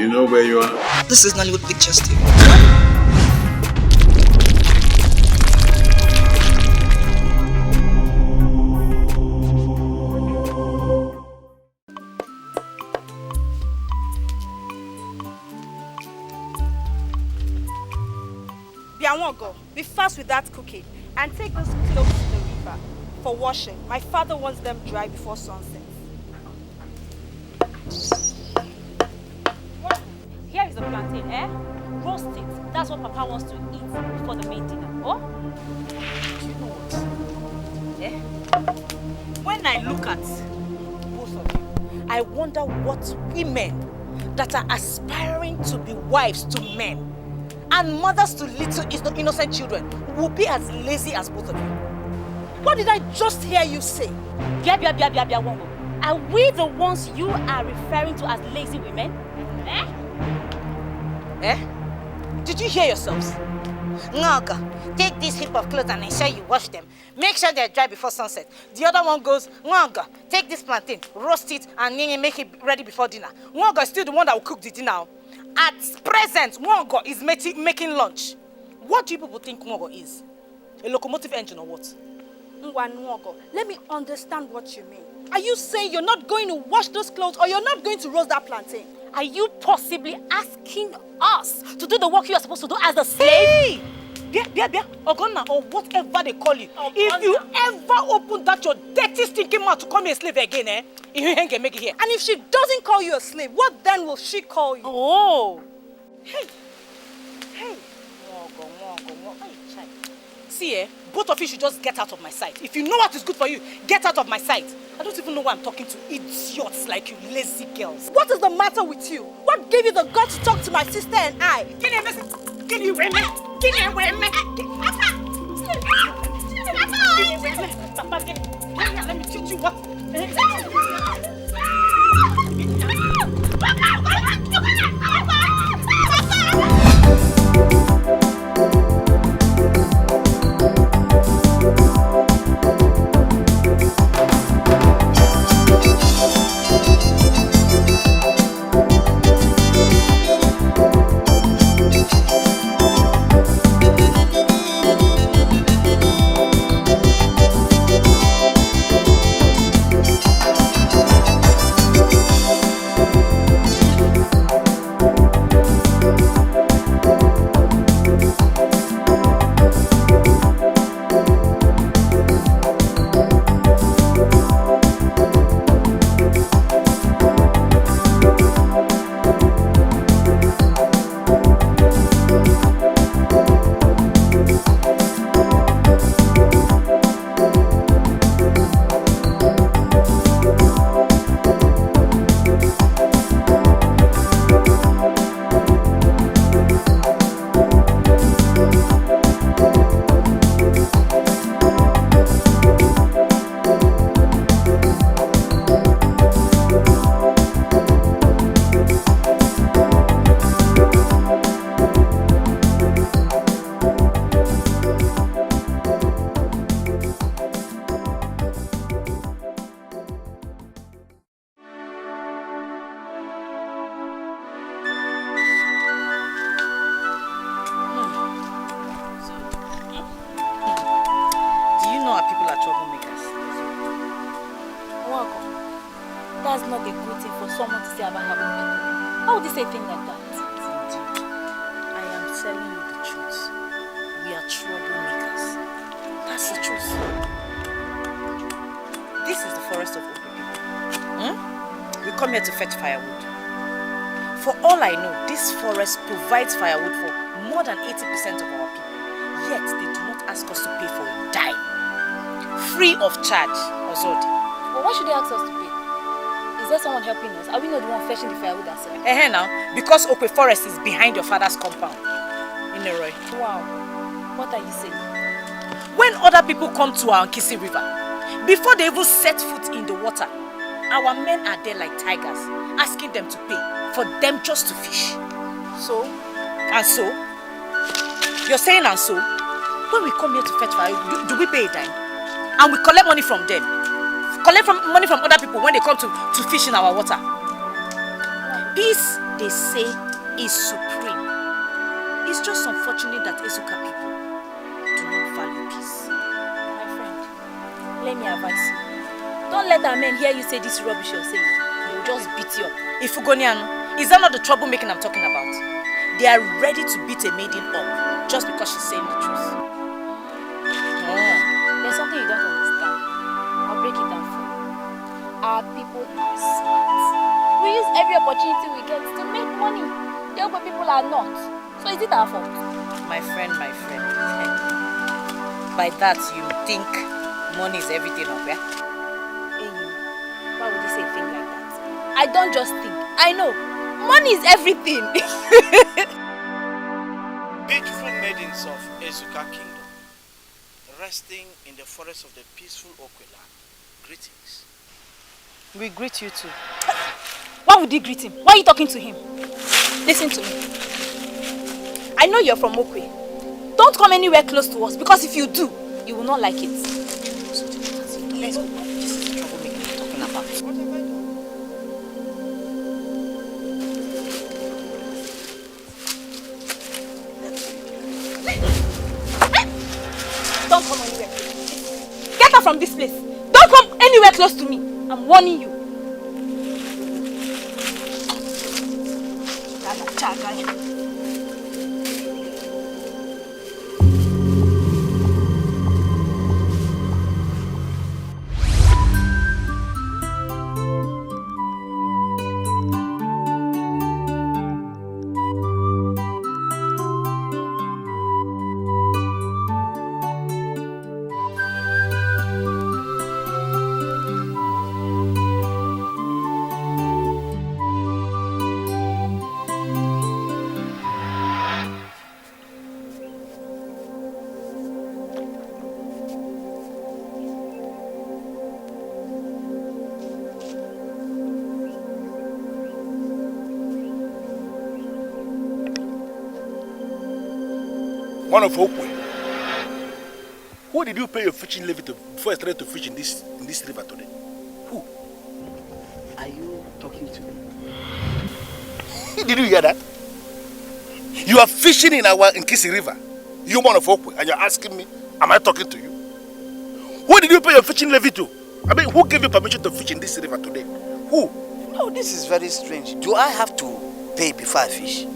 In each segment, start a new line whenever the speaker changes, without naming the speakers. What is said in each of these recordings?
You know where you are?
This is Nollywood Pictures TV.
Nwaogo, be fast with that cooking and take those clothes to the river for washing. My father wants them dry before sunset.
Here is the plantain, eh? Roast it. That's what Papa wants to eat before the main dinner. Oh?
Do you know what? Eh? When I look at both of you, I wonder what women that are aspiring to be wives to men and mothers to little innocent children will be as lazy as both of you. What did I just hear you say?
Wongo. Are we the ones you are referring to as lazy women? Eh?
Eh? Did you hear yourselves?
Nwaogo, take this heap of clothes and ensure you wash them. Make sure they're dry before sunset. The other one goes, Nwaogo, take this plantain, roast it, and make it ready before dinner. Nwaogo is still the one that will cook the dinner. At present, Nwaogo is making lunch. What do you people think Nwaogo is? A locomotive engine or what?
Nwaogo, let me understand what you mean. Are you saying you're not going to wash those clothes or you're not going to roast that plantain?
Are you possibly asking us to do the work you are supposed to do as a slave?
Hey! Ogonna, or whatever they call you.
Ogonna.
If you ever open that your dirty stinking mouth to call me a slave again, eh? You ain't gonna make it here.
And if she doesn't call you a slave, what then will she call you?
Oh! Hey! Nwaogo. See, eh? Both of you should just get out of my sight. If you know what is good for you, get out of my sight. I don't even know why I'm talking to idiots like you, lazy girls.
What is the matter with you? What gave you the guts to talk to my sister and I?
Let me teach you what.
That's not a good thing for someone to say about her own people. How would you say a thing like that?
Indeed. I am telling you the truth. We are troublemakers. That's the truth. This is the forest of Ugbo people. We come here to fetch firewood. For all I know, this forest provides firewood for more than 80% of our people. Yet they do not ask us to pay for a dime. Free of charge, Ozodi.
But why should they ask us to pay? Is there someone helping us? Are we not the one fetching the firewood ourselves?
Now, because Okwe Forest is behind your father's compound. Ineroy.
Wow. What are you saying?
When other people come to our Nkisi River, before they even set foot in the water, our men are there like tigers, asking them to pay for them just to fish.
So?
And so? You're saying and so? When we come here to fetch firewood, do we pay a dime? And we collect money from them. Collect money from other people when they come to fish in our water. Peace, they say, is supreme. It's just unfortunate that Ezuka people do not value peace.
My friend, let me advise you. Don't let that man hear you say this rubbish you're saying. He will just beat you up.
Ifugoniano, is that not the troublemaking I'm talking about? They are ready to beat a maiden up just because she's saying the truth.
There's something you don't understand. I'll break it down for you. Our people are smart. We use every opportunity we get to make money. The other people are not. So is it our fault?
My friend. By that, you think money is everything up, yeah?
Why would you say a thing like that? I don't just think. I know. Money is everything.
Beautiful maidens of Ezuka Kingdom, resting in the forest of the peaceful Okwela, greetings.
We greet you too.
Why would you greet him? Why are you talking to him? Listen to me. I know you're from Okwe. Don't come anywhere close to us because if you do, you will not like it.
Let's go. This is the troublemaking we're talking about.
What have I done?
Don't come anywhere close. Get out from this place. Don't come anywhere close to me. I'm warning you.
One of Okwe. Who did you pay your fishing levy to before I started to fish in this river today? Who?
Are you talking to me?
Did you hear that? You are fishing in Nkisi River. You one of Okwe, and you're asking me, am I talking to you? Who did you pay your fishing levy to? I mean, who gave you permission to fish in this river today? Who?
No, this is very strange. Do I have to pay before I fish?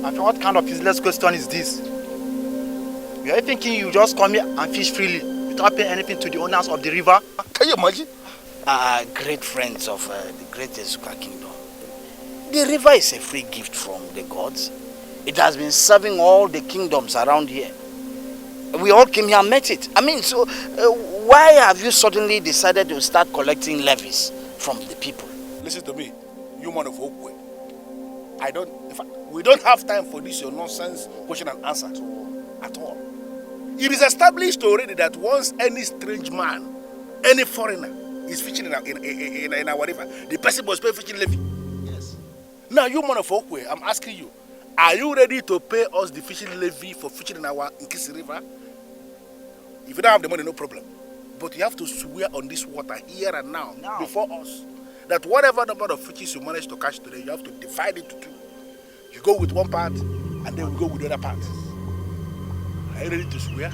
And what kind of useless question is this? You are thinking you just come here and fish freely without paying anything to the owners of the river?
Can you imagine?
Great friends of the great Ezuka Kingdom. The river is a free gift from the gods. It has been serving all the kingdoms around here. We all came here and met it. I mean, so why have you suddenly decided to start collecting levies from the people?
Listen to me, you man of Okwe. We don't have time for this your nonsense question and answer at all. It is established already that once any strange man, any foreigner is fishing in our river, the person must pay fishing levy.
Yes.
Now you man of Okwe, I'm asking you, are you ready to pay us the fishing levy for fishing in our Nkisi River? If you don't have the money, no problem. But you have to swear on this water here and now, before us, that whatever number of fishes you manage to catch today, you have to divide it to two. You go with one part, and then we go with the other part. Are you ready to swear?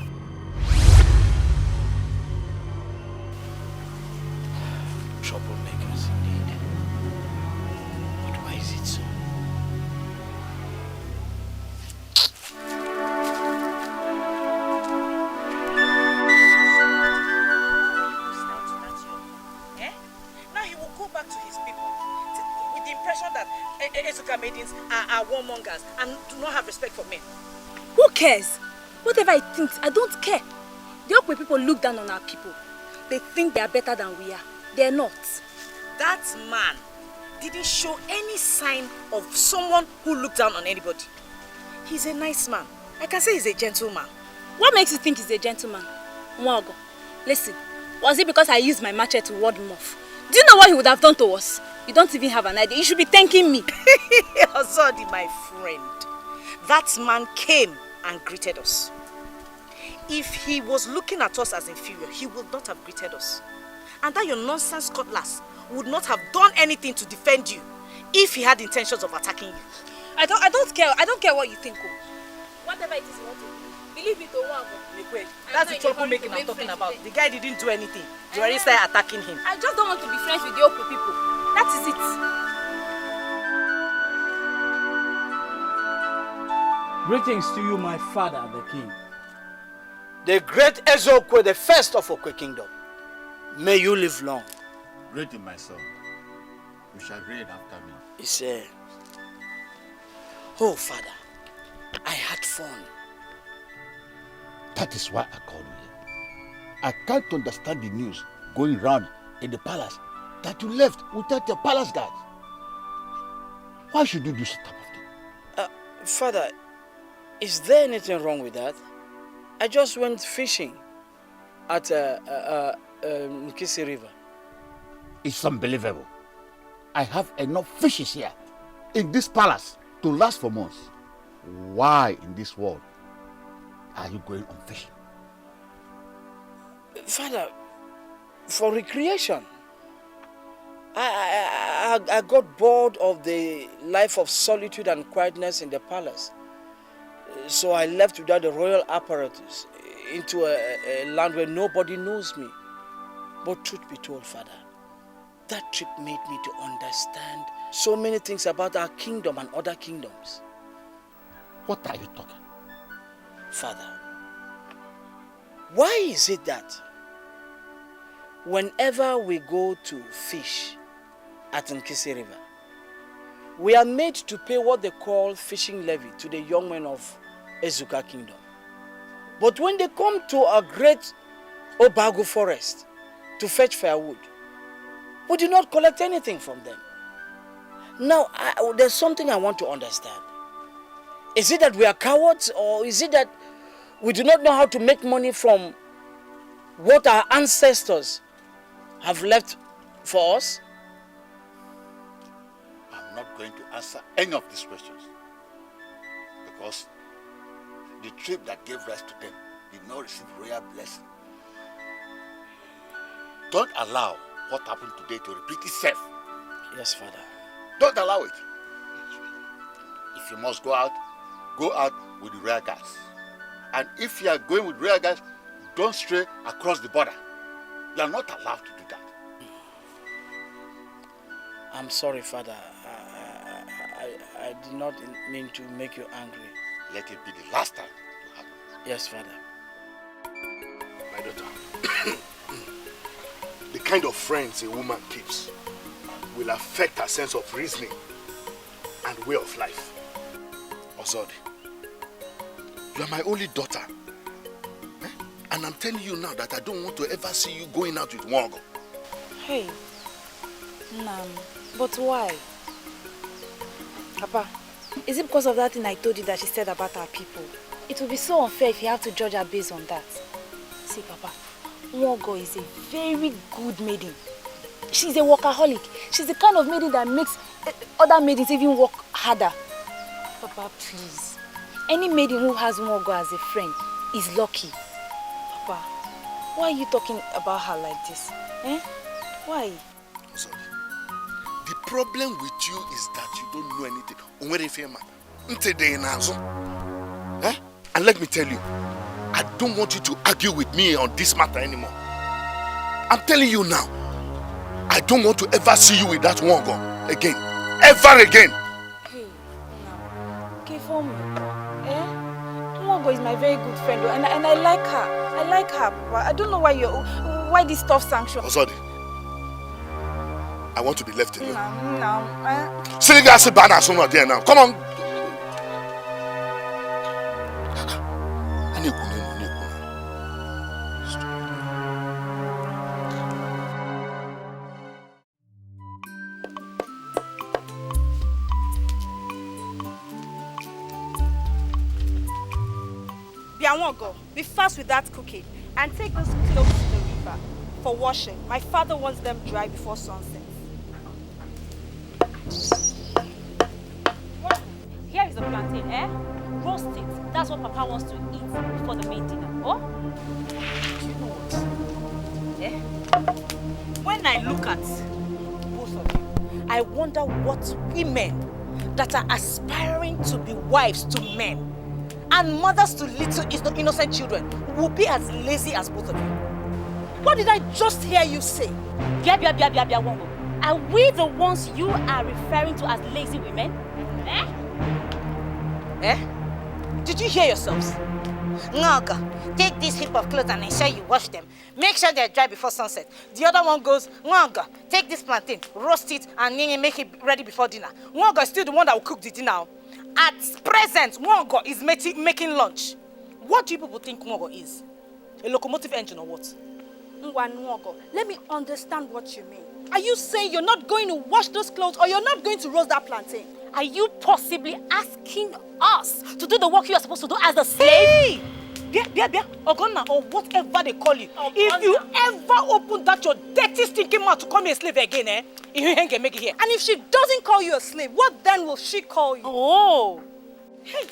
Troublemakers indeed. But why is it so?
Now he will go back to his people with the impression that Ezuka maidens are warmongers and do not have respect for men.
Who cares? Whatever he thinks, I don't care. The Okwe people look down on our people. They think they are better than we are. They're not.
That man didn't show any sign of someone who looked down on anybody. He's a nice man. I can say he's a gentleman.
What makes you think he's a gentleman? Nwaogo, listen. Was it because I used my machete to ward him off? Do you know what he would have done to us? You don't even have an idea. You should be thanking me.
Ozodi, my friend. That man came and greeted us. If he was looking at us as inferior, he would not have greeted us. And that your nonsense cutlass would not have done anything to defend you if he had intentions of attacking you.
I don't care what you think.
Whatever it is you want to do, believe it or not.
That's the troublemaking I'm talking about. The guy didn't do anything. You already started attacking him.
I just don't want to be friends with the Okwe people. That is it.
Greetings to you, my father, the king.
The great Ezokwe, the first of Okwe kingdom. May you live long.
Greeting, my son. You shall reign after me.
He said, oh, father, I had fun.
That is why I called you here. I can't understand the news going round in the palace that you left without your palace guards. Why should you do such type of thing?
Father, is there anything wrong with that? I just went fishing at Nkisi River.
It's unbelievable. I have enough fishes here in this palace to last for months. Why in this world are you going on fishing?
Father, for recreation. I got bored of the life of solitude and quietness in the palace. So I left without the royal apparatus into a land where nobody knows me. But truth be told, Father, that trip made me to understand so many things about our kingdom and other kingdoms.
What are you talking?
Father, why is it that whenever we go to fish at Nkisi River, we are made to pay what they call fishing levy to the young men of Ezuka kingdom? But when they come to a great Obago forest to fetch firewood, we do not collect anything from them. Now, there's something I want to understand. Is it that we are cowards, or is it that we do not know how to make money from what our ancestors have left for us?
I'm not going to answer any of these questions because the trip that gave rise to them did not receive royal blessing. Don't allow what happened today to repeat itself.
Yes, Father.
Don't allow it. If you must go out with the royal guards. And if you are going with royal guards, don't stray across the border. You are not allowed to do that.
I'm sorry, Father. I did not mean to make you angry.
Let it be the last time to happen.
Yes, Father.
My daughter, the kind of friends a woman keeps will affect her sense of reasoning and way of life. Osodi, you are my only daughter. And I'm telling you now that I don't want to ever see you going out with Nwaogo.
Hey, Nam, but why? Papa, is it because of that thing I told you that she said about our people? It would be so unfair if you have to judge her based on that. See, Papa, Nwaogo is a very good maiden. She's a workaholic. She's the kind of maiden that makes other maidens even work harder. Papa, please. Any maiden who has Nwaogo as a friend is lucky. Papa, why are you talking about her like this? Eh? Why?
Sorry. The problem with you is that you don't know anything. Eh? And let me tell you, I don't want you to argue with me on this matter anymore. I'm telling you now, I don't want to ever see you with that Nwaogo again. Ever again.
Hey, now, okay for me. Eh? Nwaogo is my very good friend, and I like her. I like her, Papa. I don't know why this tough sanction.
Osodi, I want to be left alone.
No.
See, guys, sit back there now. Come on.
Nwaogo, be fast with that cooking and take those clothes to the river for washing. My father wants them dry before sunset.
Here is the plantain, eh? Roast it. That's what Papa wants to eat before the main dinner. Oh?
You know what? Eh? When I look at both of you, I I wonder what women that are aspiring to be wives to men and mothers to little innocent children will be as lazy as both of you. What did I just hear you say?
Are we the ones you are referring to as lazy women?
Did you hear yourselves?
Nwaogo, take this heap of clothes and ensure you wash them. Make sure they're dry before sunset. The other one goes, Nwaogo, take this plantain, roast it, and make it ready before dinner. Nwaogo is still the one that will cook the dinner. At present, Nwaogo is making lunch. What do you people think Nwaogo is? A locomotive engine or what?
Nwaogo, let me understand what you mean. Are you saying you're not going to wash those clothes or you're not going to roast that plantain?
Are you possibly asking us to do the work you are supposed to do as a slave?
Hey! Ogonna, or whatever they call you. If you ever open that your dirty stinking mouth to call me a slave again, you ain't gonna make it here.
And if she doesn't call you a slave, what then will she call you?
Oh! Hey!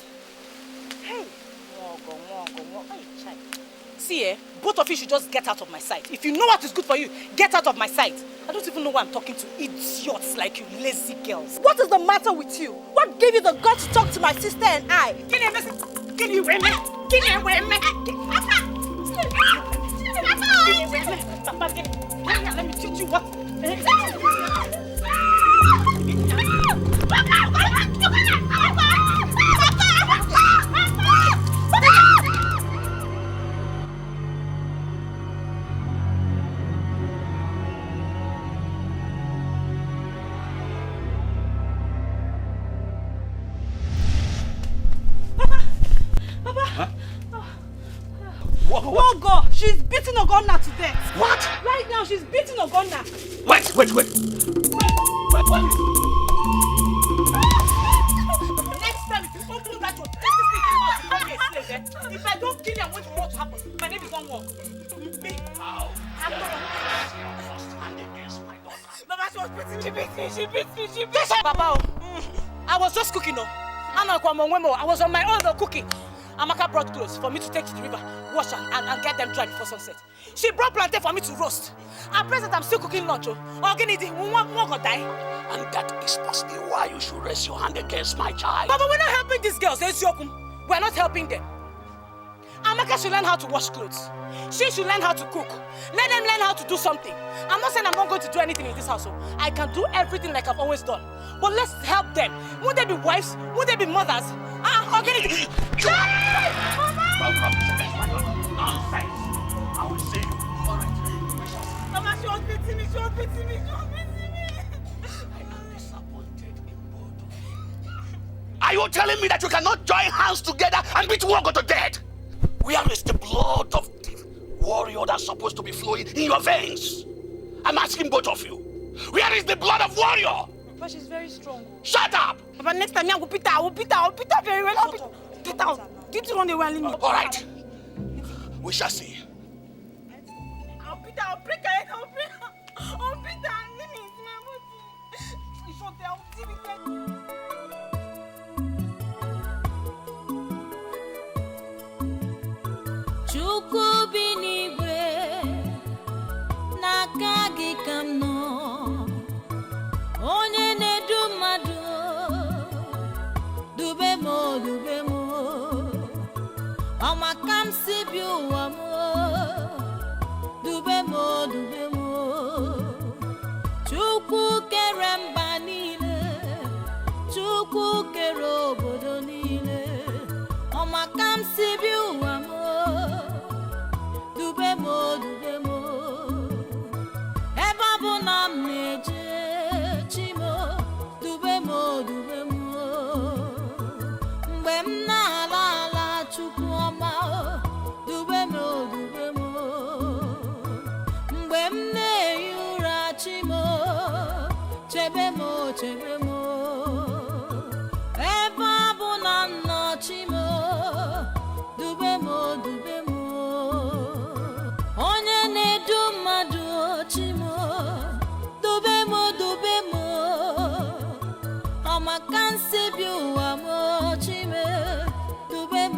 See, both of you should just get out of my sight. If you know what is good for you, get out of my sight. I don't even know why I'm talking to idiots like you lazy girls.
What is the matter with you? What gave you the guts to talk to my sister and I?
Let me teach you what.
Nwaogo, she's beating Ogonna to death.
What?
Right now, she's beating Ogonna.
Wait.
Next time, if you open that your dirty stinking mouth to call me a slave, if I don't kill you, I want to know what to happen. My name is Nwaogo. Me. Mama, she was beating me. She beat me. Baba, I was just cooking. I was on my own cooking. Amaka brought clothes for me to take to the river, wash and get them dry before sunset. She brought plantain for me to roast. At present, I'm still cooking lunch. Nwaogo die.
And that is possibly why you should raise your hand against my child.
Baba, we're not helping these girls. We're not helping them. Amaka should learn how to wash clothes. She should learn how to cook. Let them learn how to do something. I'm not saying I'm not going to do anything in this house. I can do everything like I've always done. But let's help them. Won't they be wives? Won't they be mothers?
Nonsense! I will see you. All right.
Mama, she was beating me.
I am disappointed in both of you. Are you telling me that you cannot join hands together and beat Nwaogo to death? Where is the blood of the warrior that's supposed to be flowing in your veins? I'm asking both of you. Where is the blood of warrior?
But she's very strong.
Shut up!
But next time, I will beat her very well. Get out. Get on the well.
All right. We shall see.
I'll beat her. I'll break her head. I'll beat her. It's not there. I'll see it.
Chukwu bi n'igwe n'aka gị ka m nọ, onye na-edu mmadụ dube m ọmaka m si bi ụwa m dube m Chukwu kere mba niile, Chukwu kere obodo niile, ọmaka m si bi ụwa m dube m ebe ọ bụ na m na-eje Chimo dube m mgbe m na-ala Chukwu ọma dube m mgbe m na-ehi ụra Chimo chebe m ebe ọ bụ na m nọ Chimo dube m onye na-edu mmadụ Chimo dube m ọmaka nsi bi ụwa m Chime dube m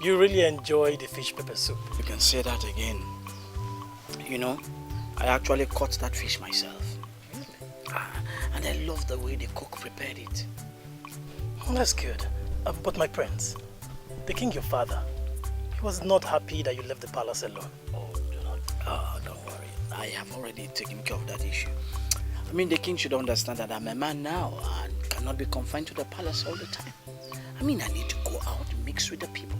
You really enjoy the fish pepper soup.
You can say that again. You know, I actually caught that fish myself. And I love the way the cook prepared it.
Oh, that's good. But my prince, the king your father, he was not happy that you left the palace alone.
Don't worry. I have already taken care of that issue. I mean, the king should understand that I'm a man now and cannot be confined to the palace all the time. I mean, I need to go out and mix with the people.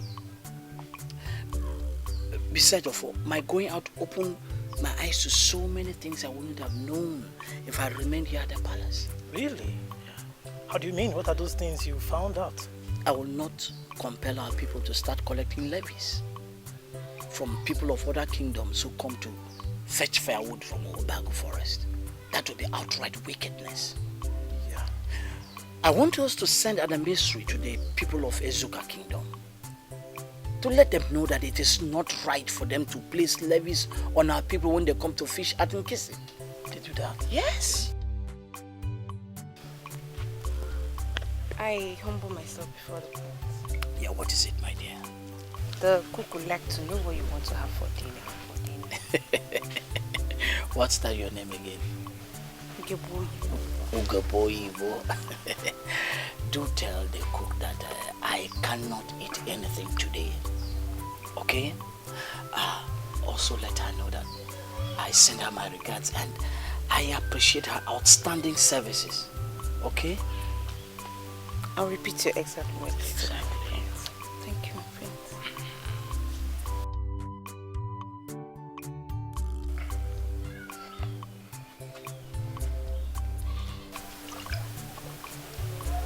Besides of all, my going out opened my eyes to so many things I wouldn't have known if I remained here at the palace.
Really? Yeah. How do you mean? What are those things you found out?
I will not compel our people to start collecting levies from people of other kingdoms who come to fetch firewood from Obago forest. That would be outright wickedness.
Yeah.
I want us to send an emissary to the people of Ezuka kingdom to let them know that it is not right for them to place levies on our people when they come to fish at Nkisi.
They do that?
Yes.
I humble myself before the prince.
Yeah, what is it, my dear?
The cook would like to know what you want to have for dinner.
What's that your name again? Ugbo. Do tell the cook that I cannot eat anything today. Okay? Also let her know that I send her my regards and I appreciate her outstanding services. Okay?
I'll repeat your exact words.
Exactly.
Thank you, my prince.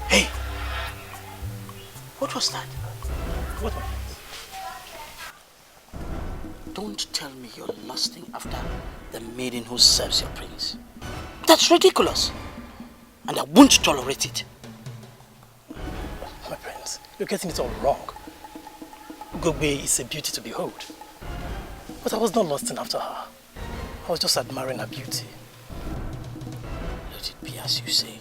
Hey! What was that?
What was
it? Don't tell me you're lusting after the maiden who serves your prince. That's ridiculous. And I won't tolerate it.
My prince, you're getting it all wrong. Ugbo is a beauty to behold. But I was not lusting after her. I was just admiring her beauty.
Let it be as you say.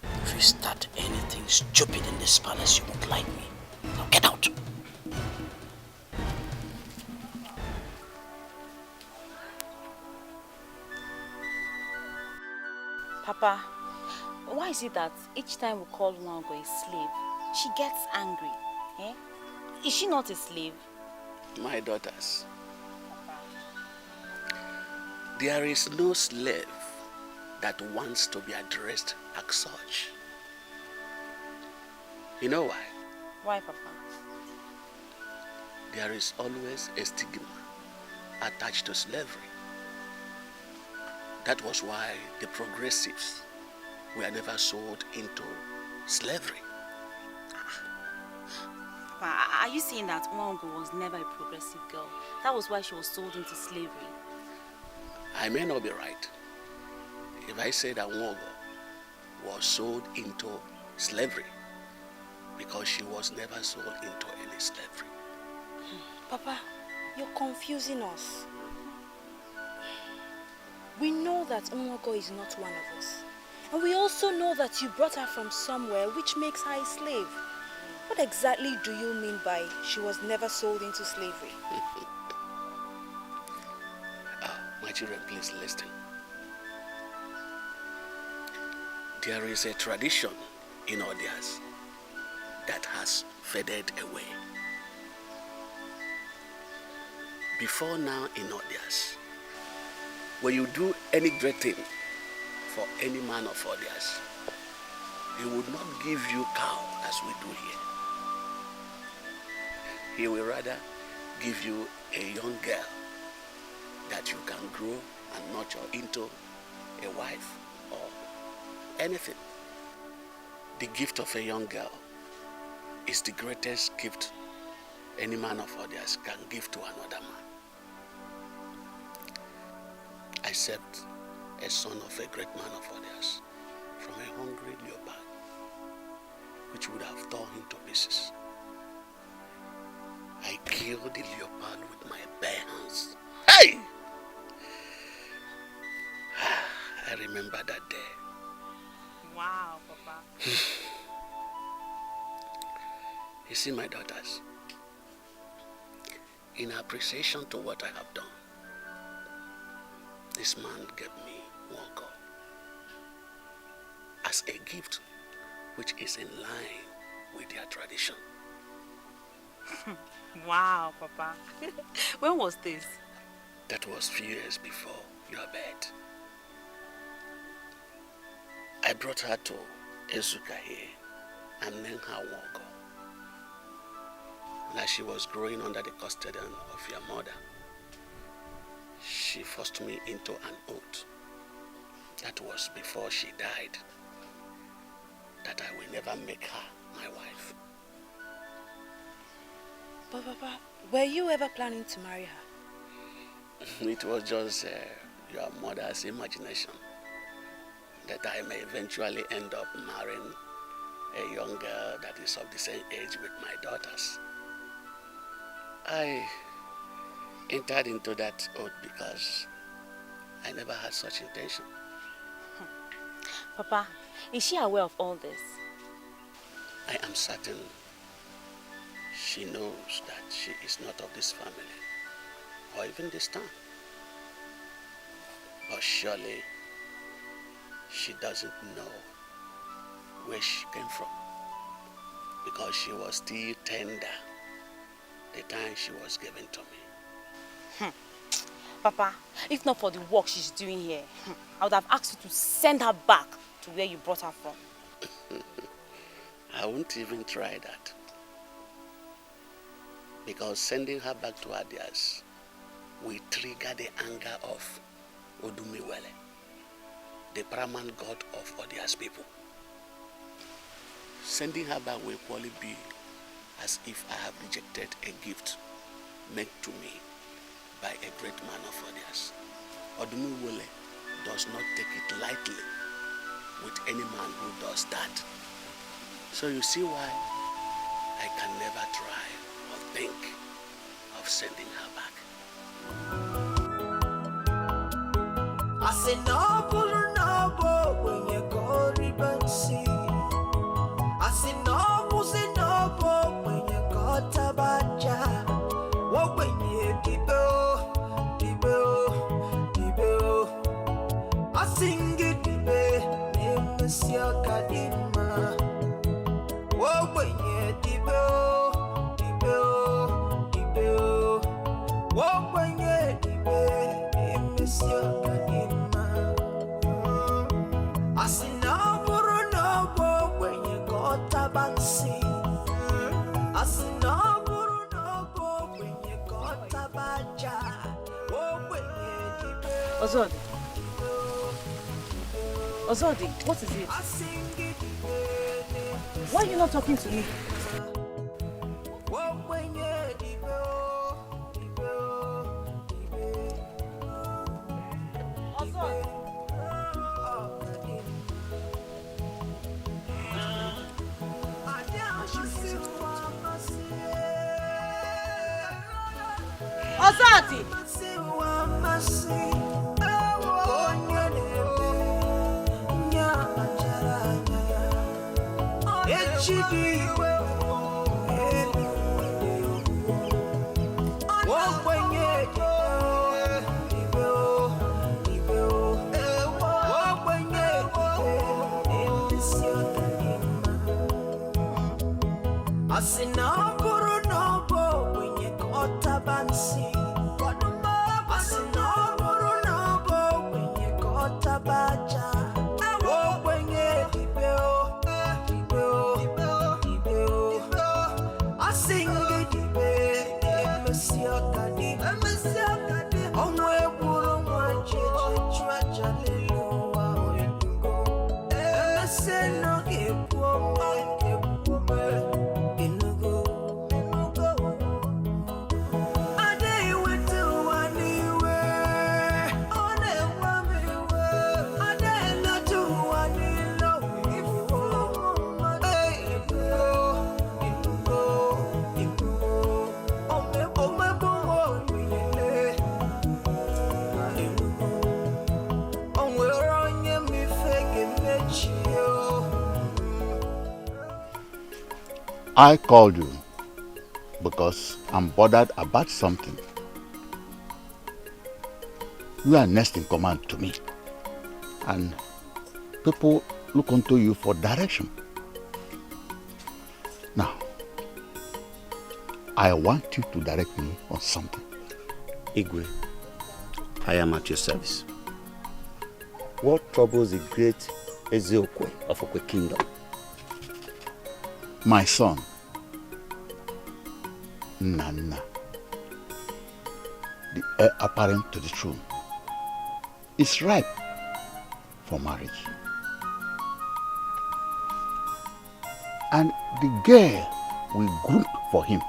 If you start anything stupid in this palace, you won't like me. Now get out.
Papa, why is it that each time we call Nwaogo a slave, she gets angry? Eh? Is she not a slave?
My daughters, there is no slave that wants to be addressed as such. You know why?
Why, Papa?
There is always a stigma attached to slavery. That was why the progressives were never sold into slavery.
Papa, are you saying that Nwaogo was never a progressive girl? That was why she was sold into slavery?
I may not be right if I say that Nwaogo was sold into slavery because she was never sold into any slavery.
Papa, you're confusing us. We know that Nwaogo is not one of us. And we also know that you brought her from somewhere which makes her a slave. What exactly do you mean by she was never sold into slavery?
My children, please listen. There is a tradition in Odias that has faded away. Before now in Odias, when you do any great thing for any man of Odias, he would not give you cow as we do here. He will rather give you a young girl that you can grow and nurture into a wife or anything. The gift of a young girl is the greatest gift any man of Odias can give to another man. I served a son of a great man of Odias from a hungry leopard, which would have torn him to pieces. I killed the leopard with my bare hands. Hey! I remember that day.
Wow, Papa.
You see, my daughters, in appreciation to what I have done, this man gave me Nwaogo as a gift which is in line with their tradition.
Wow, Papa. When was this?
That was few years before your bed. I brought her to Ezuka here and named her Nwaogo. And as she was growing under the custodian of your mother, she forced me into an oath. That was before she died, that I will never make her my wife.
But Papa, were you ever planning to marry her?
It was just your mother's imagination that I may eventually end up marrying a young girl that is of the same age with my daughters. I entered into that oath because I never had such intention.
Papa, is she aware of all this?
I am certain she knows that she is not of this family or even this town. But surely she doesn't know where she came from, because she was still tender the time she was given to me.
Papa, if not for the work she's doing here, I would have asked you to send her back to where you brought her from.
I won't even try that, because sending her back to Adias will trigger the anger of Odumiwele, the paramount god of Odia's people. Sending her back will equally be as if I have rejected a gift made to me by a great man of Odias. Odumiwele does not take it lightly with any man who does that. So you see why I can never try or think of sending her back.
I say no, no, when you go ribbon see. I say no, when you go tabaja. What when you dibo. I sing it dibe, name Monsieur Kadima. What when you dibo. What when you dibe, name Monsieur Kadima. I see no when you got a banksy. I see no when you got a baja. Oh, when you did.
Ozodi, what is it? Why are you not talking to me? Ozodi!
I see no when you got a banksy. I see no when you got a baja. Oh, when you I sing it, Monsieur Kadi. Oh, where would I try to say no,
I called you because I'm bothered about something. You are next in command to me, and people look unto you for direction. Now, I want you to direct me on something.
Igwe, I am at your service. What troubles the great Ezeokwe of Okwe Kingdom?
My son, Nana, the heir apparent to the throne, is ripe for marriage. And the girl we groomed for him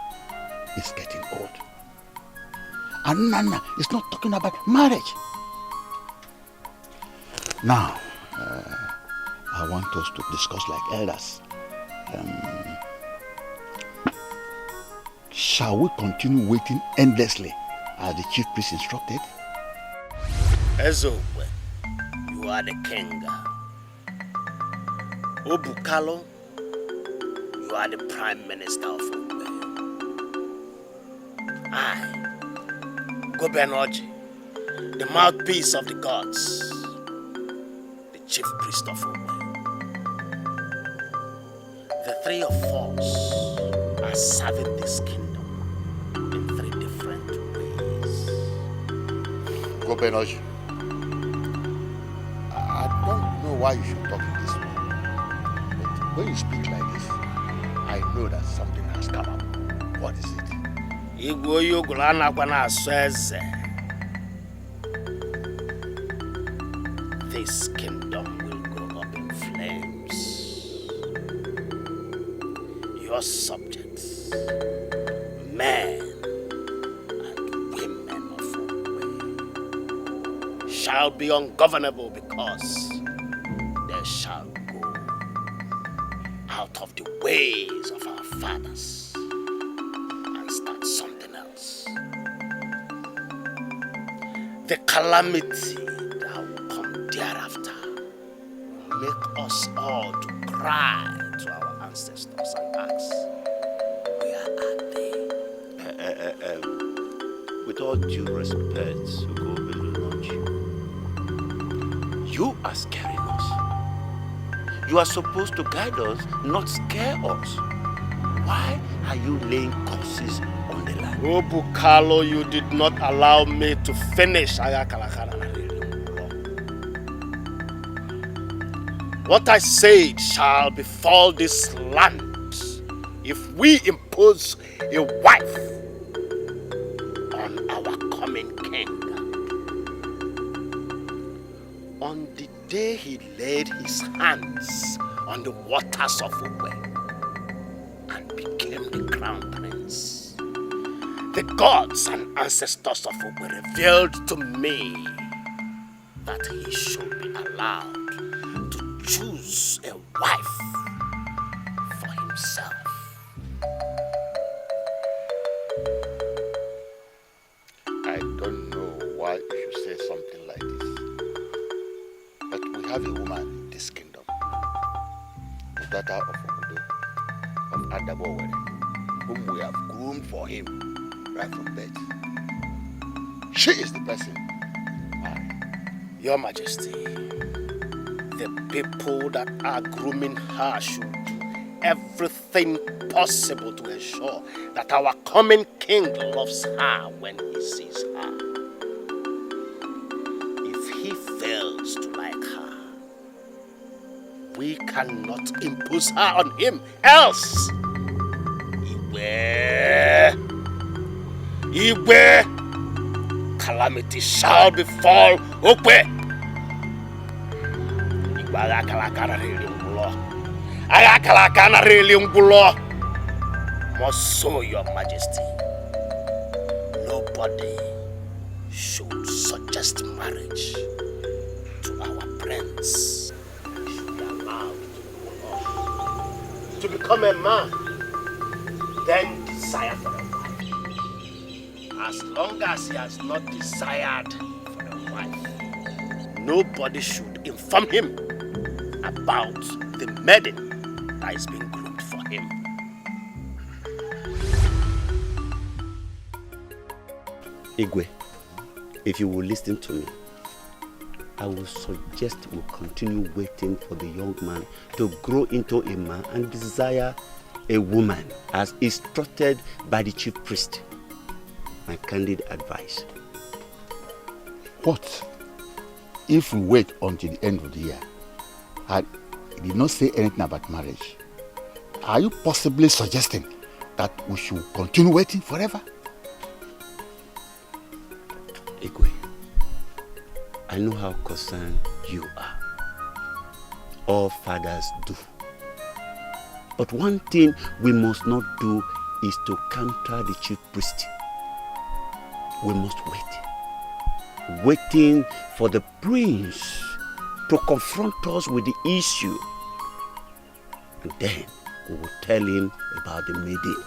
is getting old. And Nana is not talking about marriage. Now, I want us to discuss like elders. Shall we continue waiting endlessly as the chief priest instructed?
Ezokwe, you are the king. Obukalo, you are the prime minister of Ugbo. I, Gobenoji, the mouthpiece of the gods, the chief priest of Ugbo. The three of us are serving this kingdom in three different ways.
Gobenoji, I don't know why you should talk in this way. But when you speak like this, I know that something has come up. What is it?
Igbo yogulana kwana sweze. This kingdom will go up in flames. Your subjects, men and women of Ugbo, shall be ungovernable because they shall go out of the ways of our fathers and start something else. The calamity that will come thereafter will make us all to cry to our ancestors and ask, where are they?
With all due respect, Ugo, you are scaring us. You are supposed to guide us, not scare us. Why are you laying curses on the land?
Obukalo, you did not allow me to finish. What I said shall befall this land if we impose a wife on our coming king. On the day he laid his hands on the waters of Ugbo and became the crown prince, the gods and ancestors of Ugbo revealed to me that he should be allowed to choose a wife for himself.
I don't know why you should say something like this. But we have a woman in this kingdom, the daughter of Obodo, of Adabowere, whom we have groomed for him right from birth. She is the person.
Your Majesty, the people that are grooming her should do everything possible to ensure that our coming king loves her when he sees her. If he fails to like her, we cannot impose her on him, else Igwe, calamity shall befall Okwe. Most so, Your Majesty, nobody should suggest marriage to our prince. He should be allowed to become a man, then desire for a wife. As long as he has not desired for a wife, nobody should inform him about the maiden that is being groomed for him.
Igwe, if you will listen to me, I will suggest we continue waiting for the young man to grow into a man and desire a woman as instructed by the chief priest. My candid advice.
What if we wait until the end of the year and he did not say anything about marriage? Are you possibly suggesting that we should continue waiting forever?
Igwe, I know how concerned you are. All fathers do. But one thing we must not do is to counter the chief priest. We must wait. Waiting for the prince to confront us with the issue. And then we will tell him about the maiden.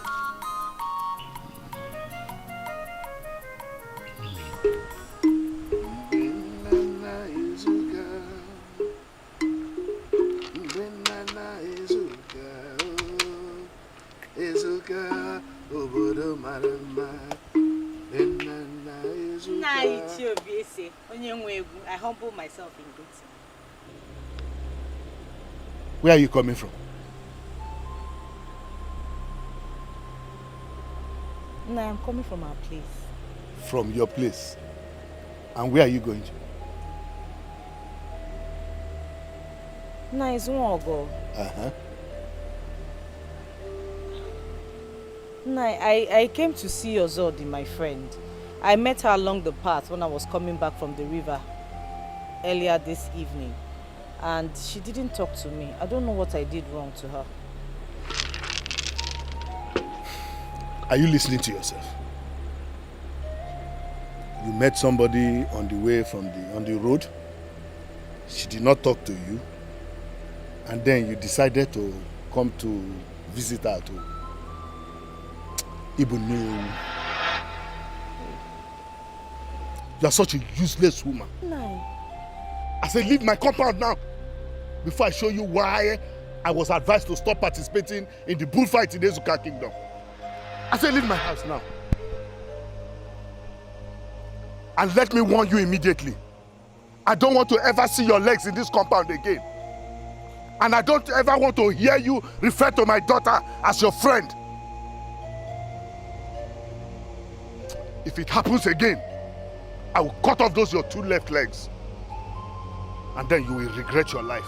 I humble myself in it.
Where are you coming from?
No, I'm coming from our place.
From your place? And where are you going to?
No, it's Nwaogo.
Uh-huh.
No, I came to see Ozodi, my friend. I met her along the path when I was coming back from the river earlier this evening. And she didn't talk to me. I don't know what I did wrong to her.
Are you listening to yourself? You met somebody on the way on the road. She did not talk to you. And then you decided to come to visit her to Ibunu. You are such a useless woman.
No.
I said, leave my compound now before I show you why I was advised to stop participating in the bullfight in the Ezuka kingdom. I said, leave my house now. And let me warn you immediately. I don't want to ever see your legs in this compound again. And I don't ever want to hear you refer to my daughter as your friend. If it happens again, I will cut off those your two left legs. And then you will regret your life.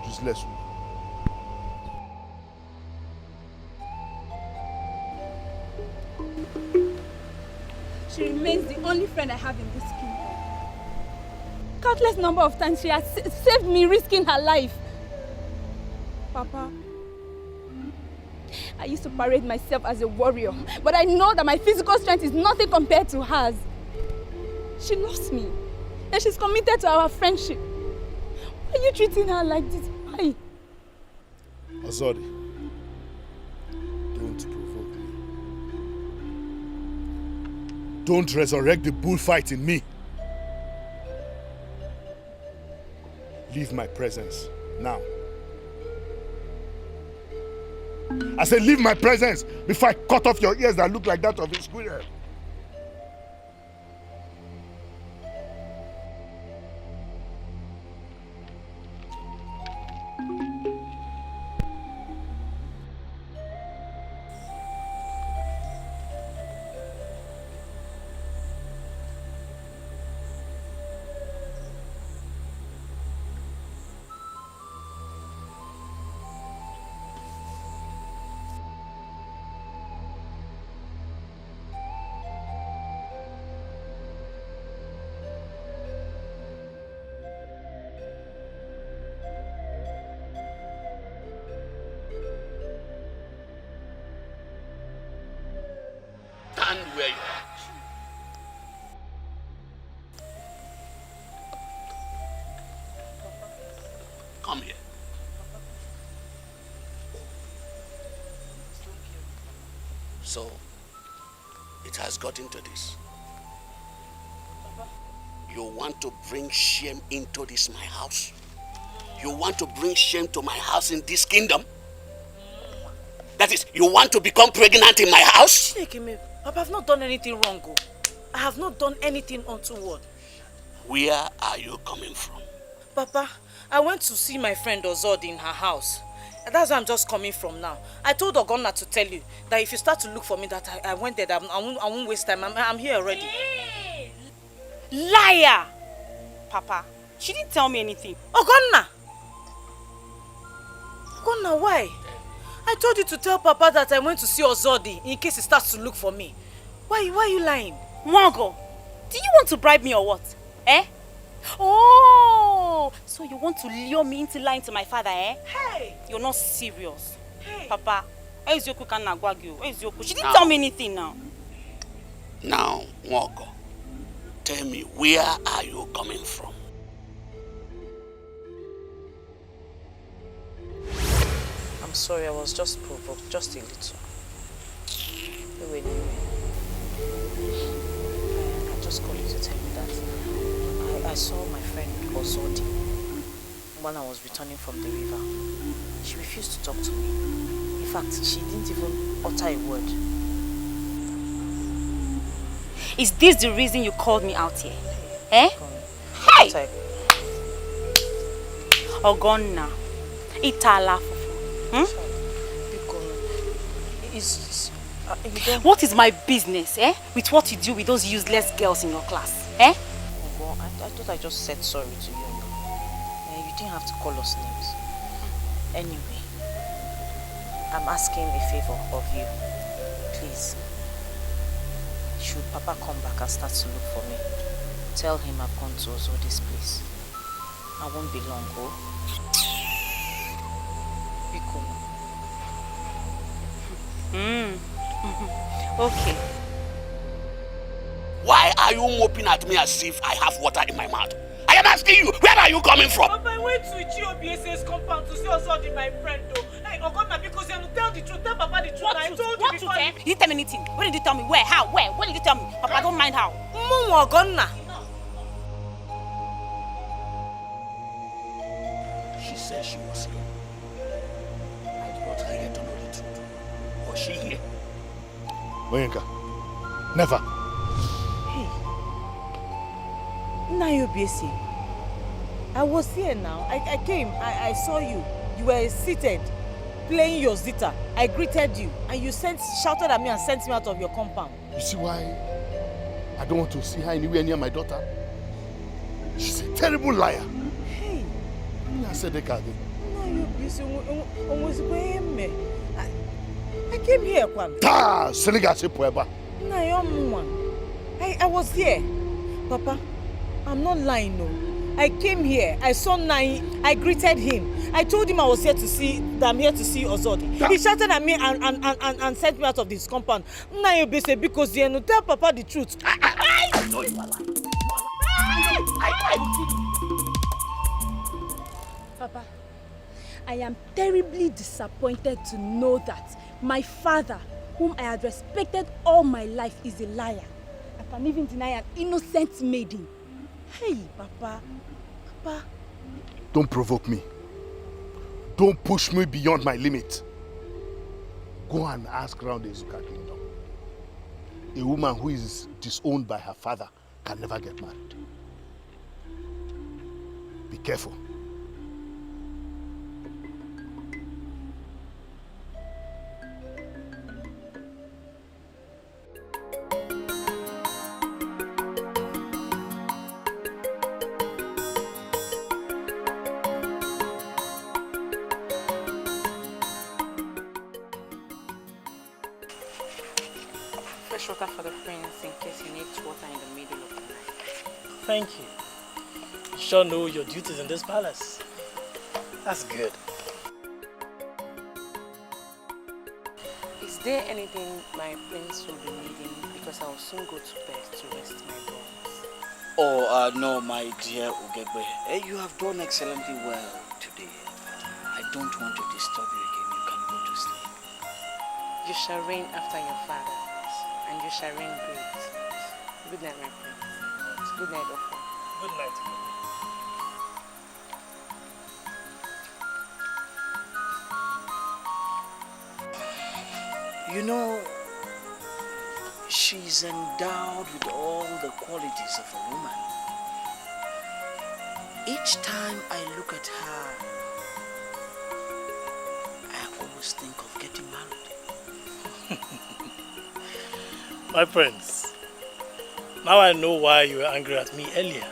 Useless woman.
She remains the only friend I have in this kingdom. Countless number of times she has saved me, risking her life. Papa, I used to parade myself as a warrior, but I know that my physical strength is nothing compared to hers. She loves me, and she's committed to our friendship. Why are you treating her like this? Why?
Ozodi, don't provoke me. Don't resurrect the bullfight in me. Leave my presence now. I said, leave my presence before I cut off your ears that look like that of a squirrel.
Stand where you are. Come here. So, it has gotten to this. You want to bring shame into this my house? You want to bring shame to my house in this kingdom? That is, you want to become pregnant in my house?
Papa, I've not done anything wrong. Oh. I have not done anything untoward.
Where are you coming from?
Papa, I went to see my friend Ozodi in her house. And that's where I'm just coming from now. I told Ogonna to tell you that if you start to look for me, that I went there, that I won't waste time. I'm here already. Hey.
Liar! Papa, she didn't tell me anything.
Ogonna! Ogonna, why? I told you to tell Papa that I went to see Ozodi in case he starts to look for me. Why are you lying?
Nwaogo, do you want to bribe me or what? Eh? Oh, so you want to lure me into lying to my father, eh?
Hey!
You're not serious.
Hey!
Papa, she didn't tell me anything now.
Now, Nwaogo, tell me, where are you coming from?
I'm sorry, I was just provoked, just a little. Anyway. I just called you to tell you that I saw my friend Ozodi when I was returning from the river. She refused to talk to me. In fact, she didn't even utter a word.
Is this the reason you called me out here? Eh? Hey! Ogonna, Itala. What is my business, eh? With what you do with those useless girls in your class, eh?
Well, I thought I just said sorry to you. You didn't have to call us names. Anyway, I'm asking a favor of you. Please. Should Papa come back and start to look for me, tell him I've gone to Ozodi's place. I won't be long, oh? Be cool.
Okay.
Why are you moping at me as if I have water in my mouth? I am asking you, where are you coming from?
Papa, I went to Chioma's compound to see Ozodi, my friend, though. Like, Ogonna, because you have to tell the truth. Tell Papa the truth. I told you before.
You didn't tell me anything. When did you tell me? Where? How? Where? When did you tell me? Papa, I don't mind how.
Ogonna.
She said she was here. I do not like her to know the truth. Was she here?
Oyenka, never.
Hey. Nayobisi. I was here now. I came. I saw you. You were seated, playing your zither. I greeted you, and you shouted at me and sent me out of your compound.
You see why I don't want to see her anywhere near my daughter? She's a terrible liar.
Hey.
I said the card.
I came here, Kwan.
I
was here. Papa, I'm not lying, no. I came here. I saw Nai. I greeted him. I told him I was here to see, that I'm here to see Ozodi. He shouted at me and sent me out of this compound. Nai Obese, because you know, tell Papa the truth.
I know you are lying.
Papa, I am terribly disappointed to know that my father, whom I had respected all my life, is a liar. I can even deny an innocent maiden. Hey, Papa. Papa.
Don't provoke me. Don't push me beyond my limit. Go and ask around the Ezuka kingdom. A woman who is disowned by her father can never get married. Be careful.
Water for the prince in case he needs water in the middle of the night.
Thank you. You sure know your duties in this palace. That's good.
Is there anything my prince will be needing? Because I will soon go to bed to rest my bones.
Oh, no, my dear Ugbo. You have done excellently well today. I don't want to disturb you again. You can go to sleep.
You shall reign after your father. And you shall reign great. Good night, my prince. Good night, Ofile.
Good night.
You know, She's endowed with all the qualities of a woman. Each time I look at her, I always think of getting married.
My prince, now I know why you were angry at me earlier,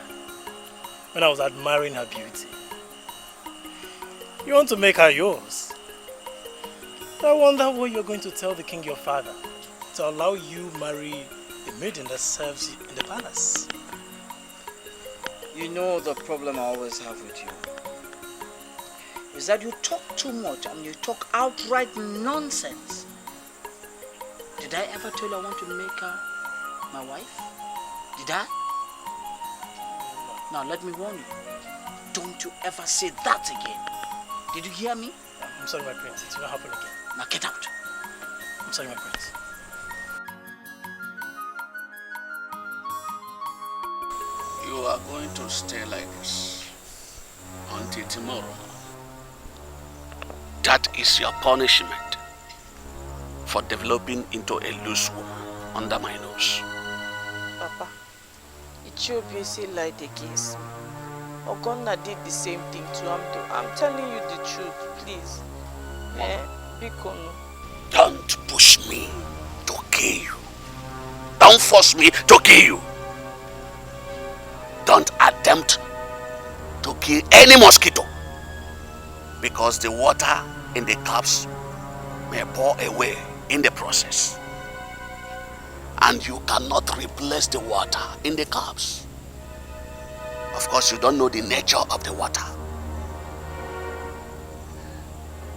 when I was admiring her beauty. You want to make her yours. I wonder what you're going to tell the king your father to allow you marry the maiden that serves in the palace.
You know the problem I always have with you is that you talk too much and you talk outright nonsense. Did I ever tell you I want to make her my wife? Did I? Now let me warn you. Don't you ever say that again. Did you hear me?
I'm sorry, my prince. It will not happen again.
Now get out.
I'm sorry, my prince.
You are going to stay like this until tomorrow. That is your punishment for developing into a loose woman under my nose.
Papa, Ichiobi lied against me. Ogonna did the same thing to him. I'm telling you the truth, please. Bikono.
Don't push me to kill you. Don't force me to kill you. Don't attempt to kill any mosquito, because the water in the cups may pour away in the process, and you cannot replace the water in the cups. Of course, you don't know the nature of the water.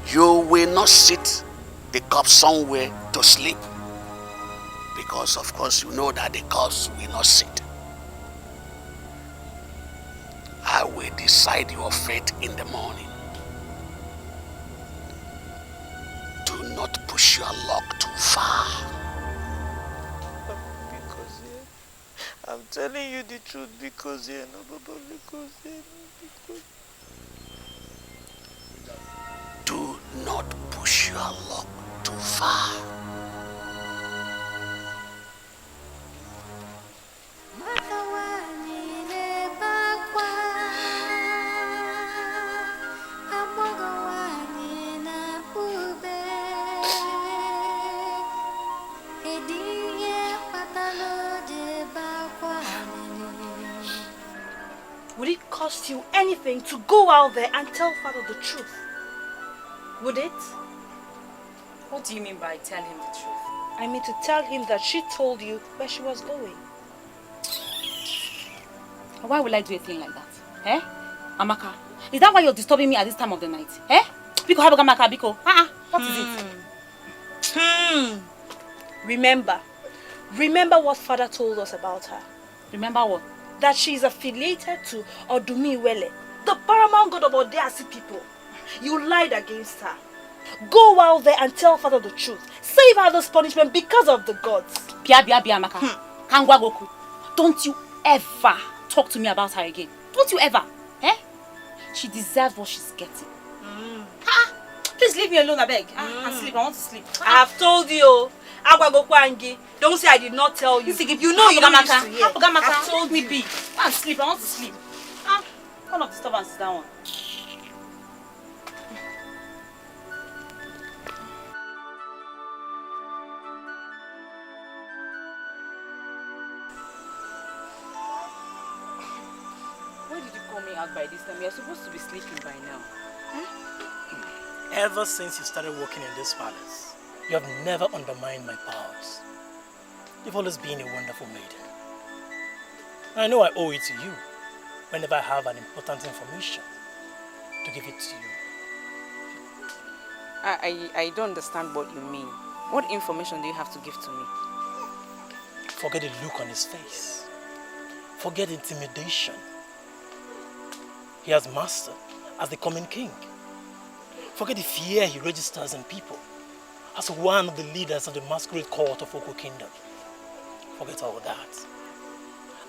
You will not sit the cup somewhere to sleep, because of course you know that the cups will not sit. I will decide your fate in the morning. Do not push your luck too far.
Because I'm telling you the truth, because no, Baba, because
do not push your luck too far.
Would it cost you anything to go out there and tell Father the truth? Would it?
What do you mean by tell him the truth?
I mean to tell him that she told you where she was going.
Why would I do a thing like that? Eh? Amaka, is that why you're disturbing me at this time of the night? Eh? Biko haboga maka biko. What is it?
Remember what Father told us about her.
Remember what?
That she is affiliated to Odumiwele, the paramount god of Odeasi people. You lied against her. Go out there and tell Father the truth. Save her this punishment because of the gods.
Bia Amaka. Kangwa Goku. Don't you ever talk to me about her again. Don't you ever. Eh? She deserves what she's getting. Please leave me alone, I beg. And sleep. I want to sleep.
I have told you. Angi. Don't say I did not tell you. You know you don't used to hear.
I've told me be. Go and sleep. I want to sleep. Kind of disturbance is that one. Why did you call me out by this time? You're supposed to be sleeping by now.
Ever since you started working in this palace, you have never undermined my powers. You've always been a wonderful maiden. I know I owe it to you whenever I have an important information to give it to you.
I don't understand what you mean. What information do you have to give to me?
Forget the look on his face. Forget intimidation. He has mastered as the coming king. Forget the fear he registers in people as one of the leaders of the masquerade court of Oko Kingdom. Forget all that.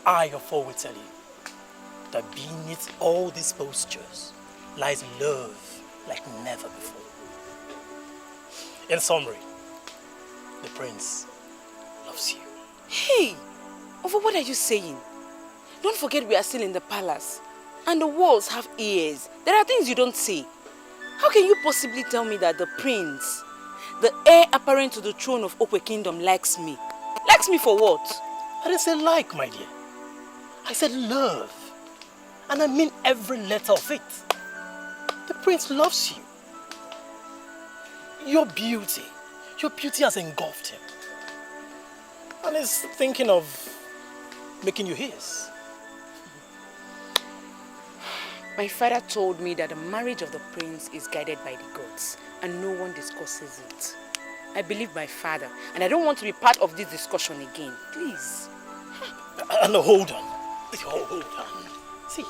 I, your foe, will tell you that beneath all these postures lies love like never before. In summary, the prince loves you.
Hey, over what are you saying? Don't forget we are still in the palace. And the walls have ears. There are things you don't see. How can you possibly tell me that the prince, the heir apparent to the throne of Okwe Kingdom, likes me? Likes me for what?
I didn't say like, my dear. I said love. And I mean every letter of it. The prince loves you. Your beauty has engulfed him. And he's thinking of making you his.
My father told me that the marriage of the prince is guided by the gods and no one discusses it. I believe my father and I don't want to be part of this discussion again. Please.
No, hold on. Hold on. See,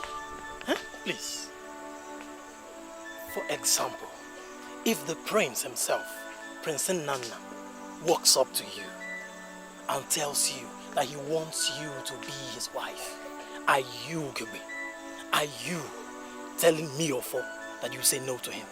please. For example, if the prince himself, Prince Nana, walks up to you and tells you that he wants you to be his wife, are you, Ugbo? Are you telling me or for that you say no to him?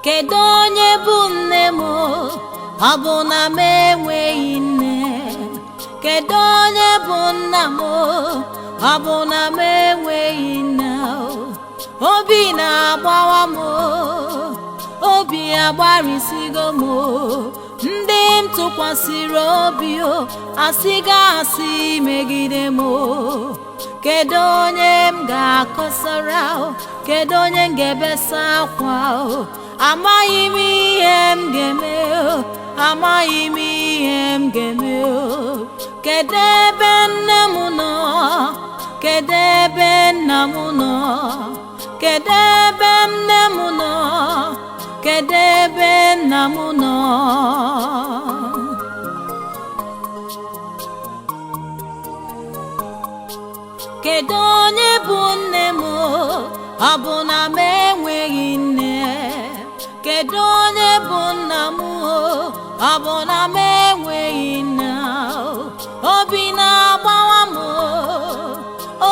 Kedu onye bụ nne m? Ọ bụ na m enweghị nne. Kedu onye bụ nna m? Ọ bụ na m enweghị nne. Obi na-agbawa m, obi agbarịsigo m. Ndị m tụkwasịrị obi asị megide m. Kedu onye m ga-akọsara? Kedu onye m ga-ebesa akwa? Amaghị m ihe m ga-eme, amaghị m ihe m ga-eme. Kedu ebe nne m nọ? Kedu ebe nna m nọ? Kedu ebe nne m nọ? Kedu ebe nna m nọ? Kedu onye bụ nne m? Ọ bụ na m enweghị nne. Kedu onye bụ nna m? Ọ bụ na m enweghị nne. Obi na-agbawa m,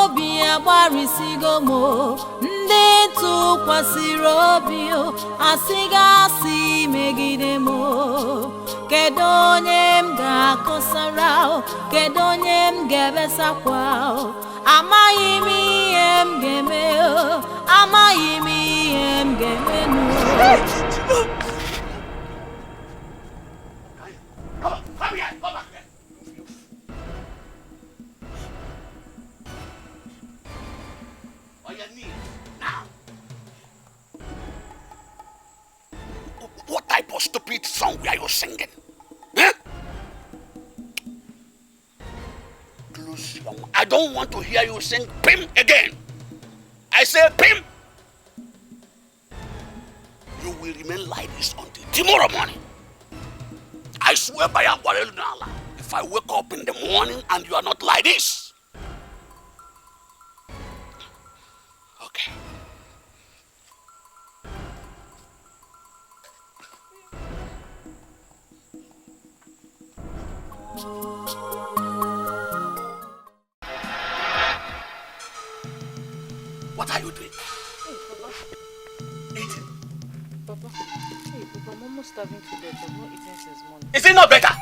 obi agbarịsigo m. Ndị tụkwasịrị obi asị megide m. Kedu onye m ga-akọsara? Kedu onye m ga-ebesakwa? Amaghị m ihe m ga-eme, amaghị m ihe m ga-eme.
Come here, come back here. On your knees, now. What type of stupid song are you singing? Huh? Close your mouth. I don't want to hear you sing Pim again. I say Pim. You will remain like this until tomorrow morning. I swear by Allah, if I wake up in the morning and you are not like this. Okay. What are you doing?
Hey, Papa.
Eating.
Papa. Hey, Papa, I'm almost starving to death. I've not eaten since morning.
Is it not better?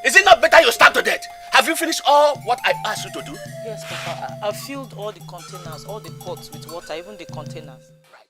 Is it not better you starve to death? Have you finished all what I asked you to do?
Yes, Papa. I've filled all the containers, all the pots with water, even the containers.
Right.